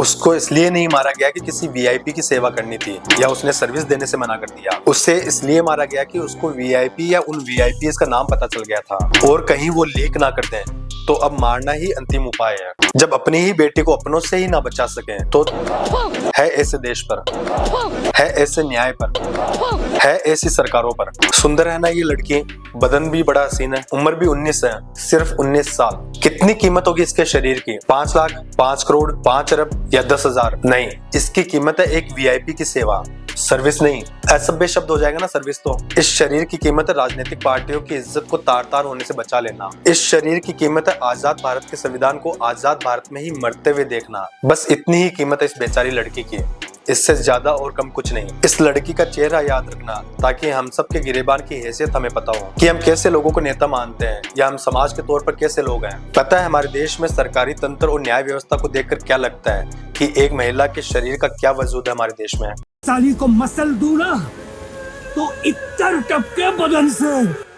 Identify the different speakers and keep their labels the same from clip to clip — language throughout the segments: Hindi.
Speaker 1: उसको इसलिए नहीं मारा गया कि किसी वीआईपी की सेवा करनी थी या उसने सर्विस देने से मना कर दिया। उसे इसलिए मारा गया कि उसको वीआईपी या उन वीआईपीएस का नाम पता चल गया था और कहीं वो लीक ना कर दें, तो अब मारना ही अंतिम उपाय है। जब अपनी ही बेटी को अपनों से ही ना बचा सके तो है ऐसे देश पर, है ऐसे न्याय पर, है ऐसी सरकारों पर। सुंदर है ना ये लड़की, बदन भी बड़ा हसीन है, उम्र भी 19 है, सिर्फ 19 साल। कितनी कीमत होगी इसके शरीर की? 5 लाख, 5 करोड़, 5 अरब या 10,000? नहीं, इसकी कीमत है एक वीआईपी की सेवा, सर्विस नहीं। असभ्य शब्द हो जाएगा ना सर्विस तो। इस शरीर की कीमत है राजनीतिक पार्टियों की इज्जत को तार तार होने से बचा लेना। इस शरीर की कीमत है आजाद भारत के संविधान को आजाद भारत में ही मरते हुए देखना। बस इतनी ही कीमत है इस बेचारी लड़की की, इससे ज्यादा और कम कुछ नहीं। इस लड़की का चेहरा याद रखना ताकि हम सब के गिरेबान की हैसियत हमें पता हो कि हम कैसे लोगों को नेता मानते हैं या हम समाज के तौर पर कैसे लोग हैं। पता है हमारे देश में सरकारी तंत्र और न्याय व्यवस्था को देखकर क्या लगता है कि एक महिला के शरीर का क्या वजूद है हमारे देश में।
Speaker 2: साली को मसल दूं ना तो इतर टपके बदन से।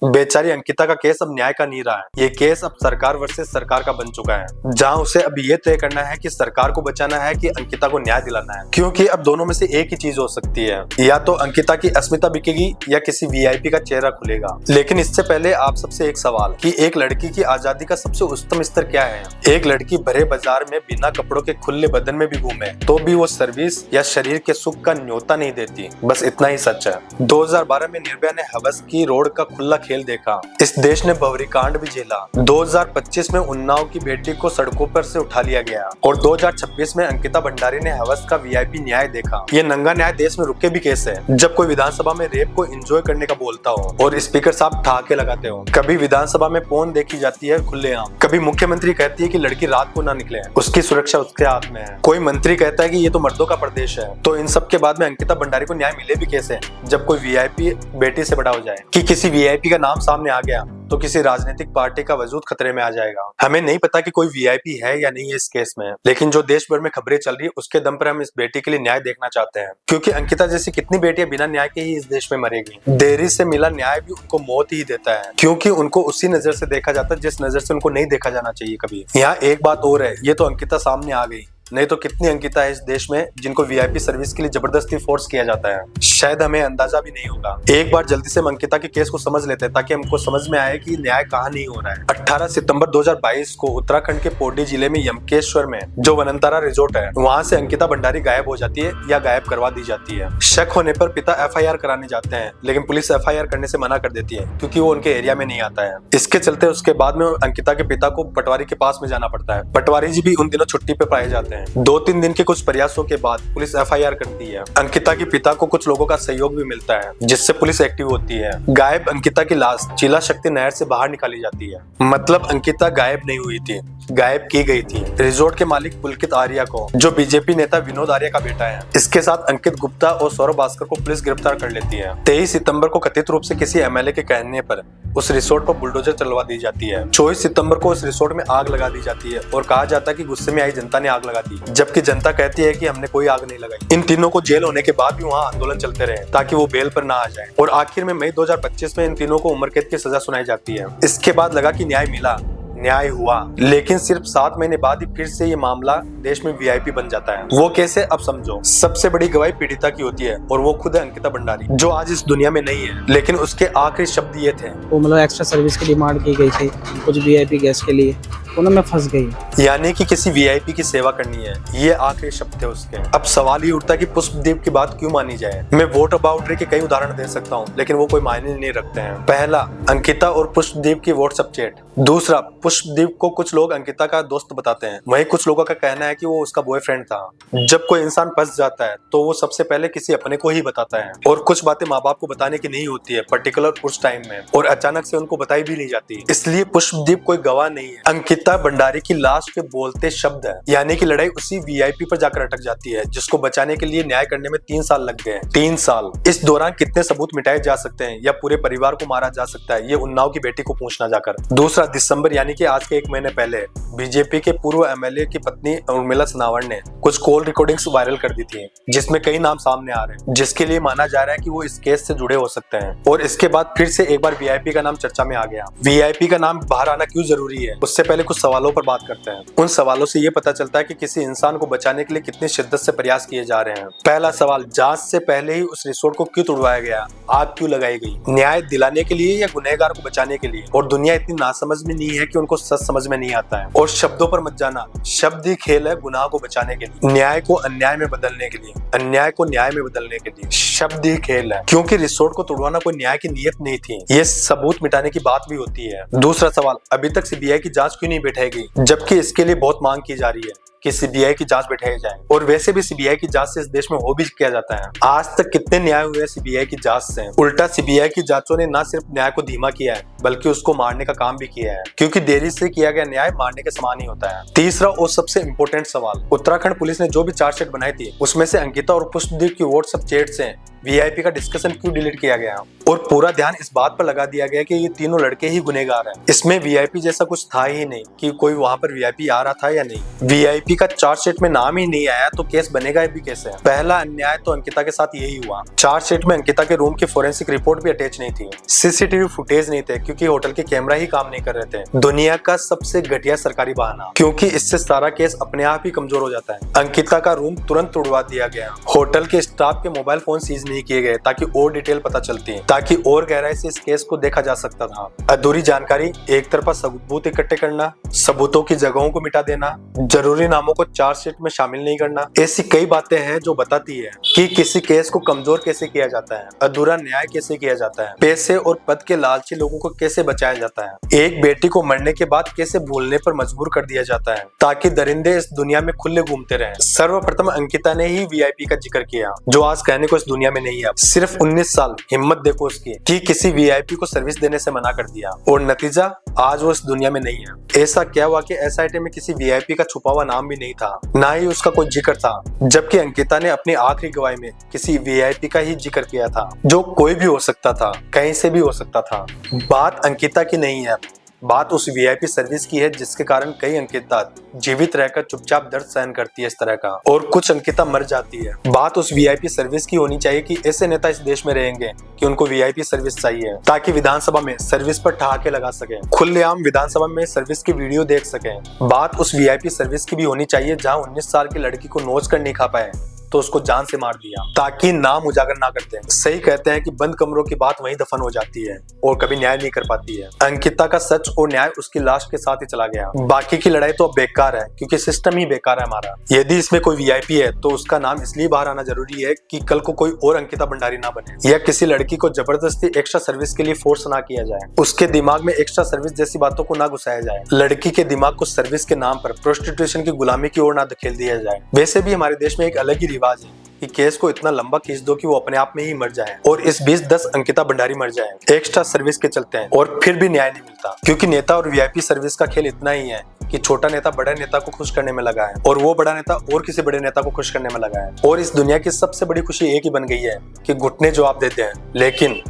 Speaker 1: बेचारी अंकिता का केस अब न्याय का नहीं रहा है, ये केस अब सरकार वर्सेस सरकार का बन चुका है, जहां उसे अब ये तय करना है कि सरकार को बचाना है कि अंकिता को न्याय दिलाना है। क्योंकि अब दोनों में से एक ही चीज हो सकती है, या तो अंकिता की अस्मिता बिकेगी या किसी वीआईपी का चेहरा खुलेगा। लेकिन इससे पहले आप सबसे एक सवाल कि एक लड़की की आजादी का सबसे उच्चतम स्तर क्या है? एक लड़की भरे बाजार में बिना कपड़ों के खुले बदन में भी घूमे तो भी वो सर्विस या शरीर के सुख का न्योता नहीं देती। बस इतना ही सच है। 2012 में निर्भया ने हवस की रोड का खुला खेल देखा, इस देश ने बवरी कांड भी झेला। 2025 में उन्नाव की बेटी को सड़कों पर से उठा लिया गया और 2026 में अंकिता भंडारी ने हवस का वीआईपी न्याय देखा। ये नंगा न्याय देश में रुके भी कैसे? जब कोई विधानसभा में रेप को एंजॉय करने का बोलता हो और स्पीकर साहब ठहाके लगाते हो, कभी विधानसभा में पोर्न देखी जाती है खुलेआम, कभी मुख्यमंत्री कहती है कि लड़की रात को ना निकले, उसकी सुरक्षा उसके हाथ में है, कोई मंत्री कहता है कि ये तो मर्दों का प्रदेश है। तो इन सब के बाद में अंकिता भंडारी को न्याय मिले भी कैसे जब कोई वीआईपी बेटी से बड़ा हो जाए? कि किसी वीआईपी का नाम सामने आ गया तो किसी राजनीतिक पार्टी का वजूद खतरे में आ जाएगा। हमें नहीं पता कि कोई वीआईपी है या नहीं है इस केस में, लेकिन जो देश भर में खबरें चल रही है उसके दम पर हम इस बेटी के लिए न्याय देखना चाहते हैं। क्योंकि अंकिता जैसी कितनी बेटियां बिना न्याय के ही इस देश में मरेगी। देरी से मिला न्याय भी उनको मौत ही देता है, क्योंकि उनको उसी नजर से देखा जाता है जिस नजर से उनको नहीं देखा जाना चाहिए कभी। यहाँ एक बात और है, ये तो अंकिता सामने आ गई, नहीं तो कितनी अंकिता है इस देश में जिनको वीआईपी सर्विस के लिए जबरदस्ती फोर्स किया जाता है, शायद हमें अंदाजा भी नहीं होगा। एक बार जल्दी से हम अंकिता के केस को समझ लेते हैं ताकि हमको समझ में आए कि न्याय कहाँ नहीं हो रहा है। 18 सितंबर 2022 को उत्तराखंड के पौड़ी जिले में यमकेश्वर में जो वनंतारा रिजोर्ट है, वहाँ से अंकिता भंडारी गायब हो जाती है या गायब करवा दी जाती है। शक होने पर पिता एफआईआर कराने जाते हैं, लेकिन पुलिस एफआईआर करने से मना कर देती है क्योंकि वो उनके एरिया में नहीं आता है। इसके चलते उसके बाद में अंकिता के पिता को पटवारी के पास में जाना पड़ता है। पटवारी जी भी उन दिनों छुट्टी पे पाए जाते हैं। 2-3 दिन के कुछ प्रयासों के बाद पुलिस एफआईआर करती है। अंकिता के पिता को कुछ लोगों का सहयोग भी मिलता है, जिससे पुलिस एक्टिव होती है। गायब अंकिता की लाश चीला शक्ति नहर से बाहर निकाली जाती है। मतलब अंकिता गायब नहीं हुई थी, गायब की गई थी। रिजोर्ट के मालिक पुलकित आर्या को, जो बीजेपी नेता विनोद आर्या का बेटा है, इसके साथ अंकित गुप्ता और सौरभ भास्कर को पुलिस गिरफ्तार कर लेती है। 23 सितंबर को कथित रूप से किसी एमएलए के कहने पर उस रिसोर्ट पर बुलडोजर चलवा दी जाती है। 24 सितंबर को उस रिसोर्ट में आग लगा दी जाती है और कहा जाता है कि गुस्से में आई जनता ने आग लगा दी, जबकि जनता कहती है कि हमने कोई आग नहीं लगाई। इन तीनों को जेल होने के बाद भी वहाँ आंदोलन चलते रहे ताकि वो बेल पर ना आ जाए और आखिर में मई 2025 में इन तीनों को उम्र कैद की सजा सुनाई जाती है। इसके बाद लगा कि न्याय मिला, न्याय हुआ, लेकिन सिर्फ 7 महीने बाद ही फिर से ये मामला देश में वीआईपी बन जाता है। वो कैसे? अब समझो। सबसे बड़ी गवाही पीड़िता की होती है और वो खुद है अंकिता भंडारी, जो आज इस दुनिया में नहीं है, लेकिन उसके आखिरी शब्द ये थे।
Speaker 3: वो मतलब एक्स्ट्रा सर्विस की डिमांड की गई थी कुछ वीआईपी गेस्ट के लिए, उन्हें मैं फंस गई।
Speaker 1: यानी कि किसी वीआईपी की सेवा करनी है, ये आखिरी शब्द थे उसके। अब सवाल ये उठता है कि पुष्पदीप की बात क्यों मानी जाए। मैं वोट अबाउटरी के कई उदाहरण दे सकता हूँ, लेकिन वो कोई मायने नहीं रखते हैं। पहला, अंकिता और पुष्पदीप की व्हाट्सएप चैट। दूसरा, पुष्पदीप को कुछ लोग अंकिता का दोस्त बताते हैं, वहीं कुछ लोगों का कहना है कि वो उसका बॉयफ्रेंड था। जब कोई इंसान फंस जाता है तो वो सबसे पहले किसी अपने को ही बताता है, और कुछ बातें माँ बाप को बताने की नहीं होती है पर्टिकुलर उस टाइम में, और अचानक से उनको बताई भी नहीं जाती। इसलिए पुष्पदीप कोई गवाह नहीं है। अंकिता भंडारी की लाश के बोलते शब्द है, यानी कि लड़ाई उसी वीआईपी पर जाकर अटक जाती है, जिसको बचाने के लिए न्याय करने में 3 साल लग गए। 3 साल। इस दौरान कितने सबूत मिटाए जा सकते हैं या पूरे परिवार को मारा जा सकता है, ये उन्नाव की बेटी को पूछना जाकर। दूसरा, दिसंबर यानी कि आज के 1 महीने पहले बीजेपी के पूर्व एमएलए की पत्नी उर्मिला सनावर ने कुछ कॉल रिकॉर्डिंग्स वायरल कर दी थी, जिसमें कई नाम सामने आ रहे हैं, जिसके लिए माना जा रहा है कि वो इस केस से जुड़े हो सकते हैं। और इसके बाद फिर से एक बार वीआईपी का नाम चर्चा में आ गया। वीआईपी का नाम बाहर आना क्यों जरूरी है? उससे पहले कुछ कुछ सवालों पर बात करते हैं। उन सवालों से ये पता चलता है कि किसी इंसान को बचाने के लिए कितनी शिद्दत से प्रयास किए जा रहे हैं। पहला सवाल, जांच से पहले ही उस रिसोर्ट को क्यों तोड़वाया गया, आग क्यों लगाई गई, न्याय दिलाने के लिए या गुनहगार को बचाने के लिए। और दुनिया इतनी नासमझ में नहीं है कि उनको सच समझ में नहीं आता है। और शब्दों पर मत जाना, शब्द ही खेल है गुनाह को बचाने के लिए, न्याय को अन्याय में बदलने के लिए, अन्याय को न्याय में बदलने के लिए। शब्द ही खेल है, क्योंकि रिसोर्ट को तोड़वाना कोई न्याय की नीयत नहीं थी, ये सबूत मिटाने की बात भी होती है। दूसरा सवाल, अभी तक सीबीआई की जांच क्यों नहीं बैठाई, जबकि इसके लिए बहुत मांग की जा रही है कि सीबीआई की जांच बैठाई जाए। और वैसे भी सीबीआई की जांच से इस देश में हो भी किया जाता है। आज तक कितने न्याय हुए सीबीआई की जांच से। उल्टा सीबीआई की जांचों ने न सिर्फ न्याय को धीमा किया है बल्कि उसको मारने का काम भी किया है, क्योंकि देरी से किया गया न्याय मारने के समान ही होता है। तीसरा और सबसे इम्पोर्टेंट सवाल, उत्तराखंड पुलिस ने जो भी चार्जशीट बनाई थी उसमें से अंकिता और पुष्पदीप की व्हाट्सएप चैट से वीआईपी का डिस्कशन क्यों डिलीट किया गया और पूरा ध्यान इस बात पर लगा दिया गया कि ये तीनों लड़के ही गुनहगार हैं। इसमें वीआईपी जैसा कुछ था ही नहीं कि कोई वहां पर वीआईपी आ रहा था या नहीं। वीआईपी का चार्जशीट में नाम ही नहीं आया तो केस बनेगा भी कैसे। पहला अन्याय तो अंकिता के साथ यही हुआ। चार्जशीट में अंकिता के रूम की फोरेंसिक रिपोर्ट भी अटैच नहीं थी, सीसीटीवी फुटेज नहीं थे क्योंकि होटल के कैमरा ही काम नहीं कर रहे थे। दुनिया का सबसे घटिया सरकारी बहाना, क्योंकि इससे सारा केस अपने आप ही कमजोर हो जाता है। अंकिता का रूम तुरंत तोड़वा दिया गया, होटल के स्टाफ के मोबाइल फोन सीज नहीं किए गए ताकि और डिटेल पता चलती, ताकि और गहराई से इस केस को देखा जा सकता था। अधूरी जानकारी, एक तरफा सबूत इकट्ठे करना, सबूतों की जगहों को मिटा देना, जरूरी नामों को चार्जशीट में शामिल नहीं करना, ऐसी कई बातें हैं जो बताती है कि किसी केस को कमजोर कैसे किया जाता है, अधूरा न्याय कैसे किया जाता है, पैसे और पद के लालची लोगों को कैसे बचाया जाता है, एक बेटी को मरने के बाद कैसे भूलने पर मजबूर कर दिया जाता है ताकि दरिंदे इस दुनिया में खुले घूमते रहें। सर्वप्रथम अंकिता ने ही वीआईपी का जिक्र किया, जो आज कहने को इस दुनिया में नहीं है। सिर्फ 19 साल, हिम्मत देखो उसकी कि किसी वीआईपी को सर्विस देने से मना कर दिया और नतीजा आज वो इस दुनिया में नहीं है। ऐसा क्या हुआ कि एसआईटी में किसी वीआईपी का छुपा हुआ नाम भी नहीं था, ना ही उसका कोई जिक्र था, जबकि अंकिता ने अपनी आखिरी गवाही में किसी वीआईपी का ही जिक्र किया था, जो कोई भी हो सकता था, कहीं से भी हो सकता था। बात अंकिता की नहीं है, बात उस वीआईपी सर्विस की है जिसके कारण कई अंकिता जीवित रहकर चुपचाप दर्द सहन करती है इस तरह का, और कुछ अंकिता मर जाती है। बात उस वीआईपी सर्विस की होनी चाहिए कि ऐसे नेता इस देश में रहेंगे कि उनको वीआईपी सर्विस चाहिए ताकि विधानसभा में सर्विस पर ठहाके लगा सके, खुलेआम विधानसभा में सर्विस की वीडियो देख सके। बात उस वीआईपी सर्विस की भी होनी चाहिए जहाँ 19 साल की लड़की को नोच कर नहीं खा पाए तो उसको जान से मार दिया ताकि नाम उजागर ना करते। सही कहते हैं कि बंद कमरों की बात वहीं दफन हो जाती है और कभी न्याय नहीं कर पाती है। अंकिता का सच और न्याय उसकी लाश के साथ ही चला गया। बाकी की लड़ाई तो अब बेकार है क्योंकि सिस्टम ही बेकार है हमारा। यदि इसमें कोई वीआईपी है तो उसका नाम इसलिए बाहर आना जरूरी है कि कल को कोई और अंकिता भंडारी ना बने या किसी लड़की को जबरदस्ती एक्स्ट्रा सर्विस के लिए फोर्स ना किया जाए, उसके दिमाग में एक्स्ट्रा सर्विस जैसी बातों को ना घुसाया जाए, लड़की के दिमाग को सर्विस के नाम पर प्रोस्टिट्यूशन की गुलामी की ओर ना धकेल दिया जाए। वैसे भी हमारे देश में एक अलग ही रिवाज है कि केस को इतना लंबा खींच दो कि वो अपने आप में ही मर जाए और इस 20-10 अंकिता भंडारी मर जाए एक्स्ट्रा सर्विस के चलते हैं, और फिर भी न्याय नहीं मिलता क्योंकि नेता और वीआईपी सर्विस का खेल इतना ही है कि छोटा नेता बड़े नेता को खुश करने में लगा है और वो बड़ा नेता और किसी बड़े नेता को खुश करने में लगा है। और इस दुनिया की सबसे बड़ी खुशी एक ही बन गई है कि घुटने जवाब देते हैं, लेकिन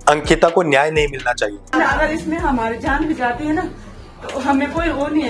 Speaker 1: अंकिता को न्याय नहीं मिलना चाहिए।
Speaker 4: अगर इसमें हमारी जान भी जाती है ना तो हमें कोई वो नहीं है।